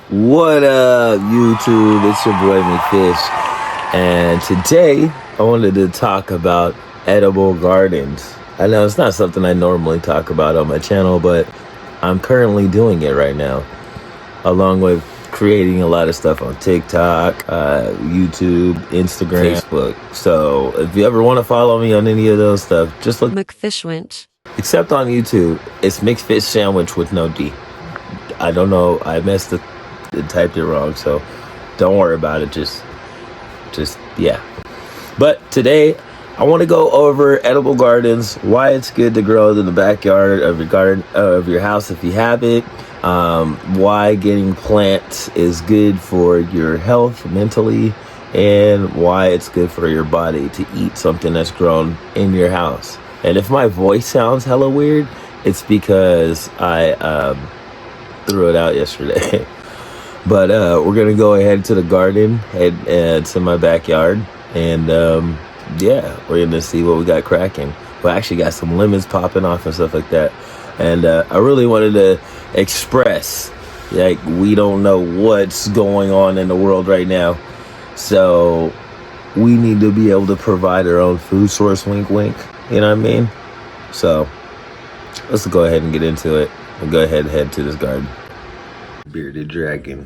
What up, YouTube? It's your boy McFish, and today I wanted to talk about edible gardens. I know it's not something I normally talk about on my channel, but I'm currently doing it right now, along with creating a lot of stuff on TikTok, YouTube, Instagram, Facebook. So if you ever want to follow me on any of those stuff, just look McFishwinch. Except on YouTube, it's McFish Sandwich with no D. I don't know. I typed it wrong, so don't worry about it. Just yeah. But today, I want to go over edible gardens, why it's good to grow in the backyard of your garden, of your house if you have it, why getting plants is good for your health mentally, and why it's good for your body to eat something that's grown in your house. And if my voice sounds hella weird, it's because I threw it out yesterday. But we're gonna go ahead to the garden, and to my backyard, and yeah, we're gonna see what we got cracking. We actually got some lemons popping off and stuff like that. And I really wanted to express, like, we don't know what's going on in the world right now, so we need to be able to provide our own food source. Wink, wink. You know what I mean? So let's go ahead and get into it and go ahead and head to this garden. Bearded dragon.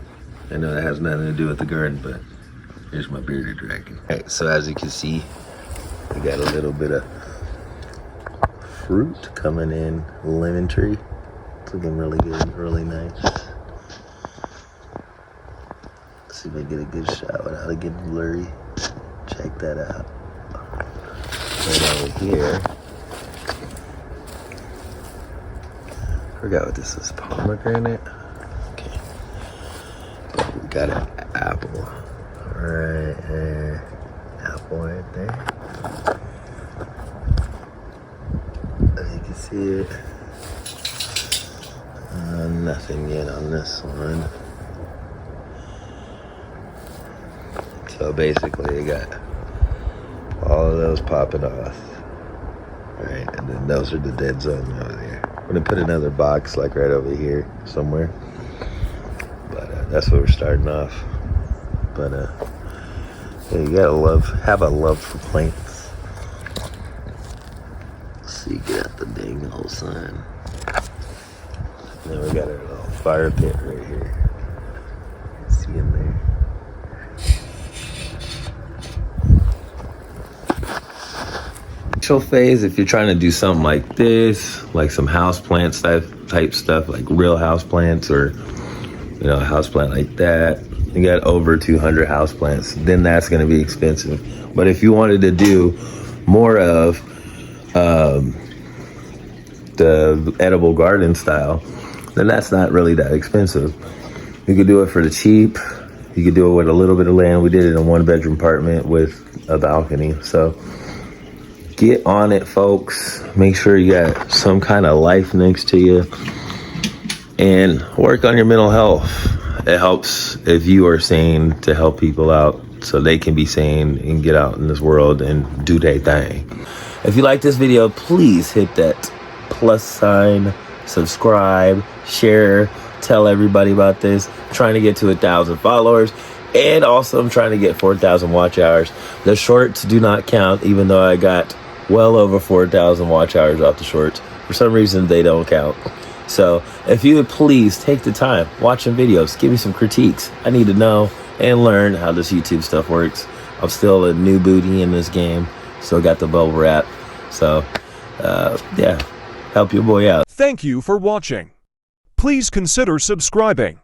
I know that has nothing to do with the garden, but here's my bearded dragon. Okay, so as you can see, we got a little bit of fruit coming in. Lemon tree. It's looking really good, really nice. Let's see if I get a good shot without it getting blurry. Check that out. Right over here. Forgot what this is. Pomegranate. Okay. We got an apple right there. Apple right there. As you can see it. Nothing yet on this one. So basically, you got all of those popping off. Right, and then those are the dead zone over there. I'm gonna put another box like right over here somewhere. But that's where we're starting off. But yeah, you gotta have a love for plants. Let's see, get out the dang old sign. Then we got our little fire pit right here. See in there. Initial phase, if you're trying to do something like this, like some house plants type stuff, like real house plants, or a house plant like that, you got over 200 house plants, then that's going to be expensive. But if you wanted to do more of the edible garden style, then that's not really that expensive. You could do it for the cheap. You could do it with a little bit of land. We did it in a 1-bedroom apartment with a balcony. So get on it, folks. Make sure you got some kind of life next to you, and work on your mental health. It helps if you are sane to help people out so they can be sane and get out in this world and do their thing. If you like this video, please hit that plus sign, subscribe, share, tell everybody about this. I'm trying to get to 1,000 followers, and also I'm trying to get 4,000 watch hours. The shorts do not count, even though I got well over 4,000 watch hours off the shorts. For some reason, they don't count. So if you would please take the time, watch some videos, give me some critiques. I need to know and learn how this YouTube stuff works. I'm still a new booty in this game. Still got the bubble wrap. So yeah, help your boy out. Thank you for watching. Please consider subscribing.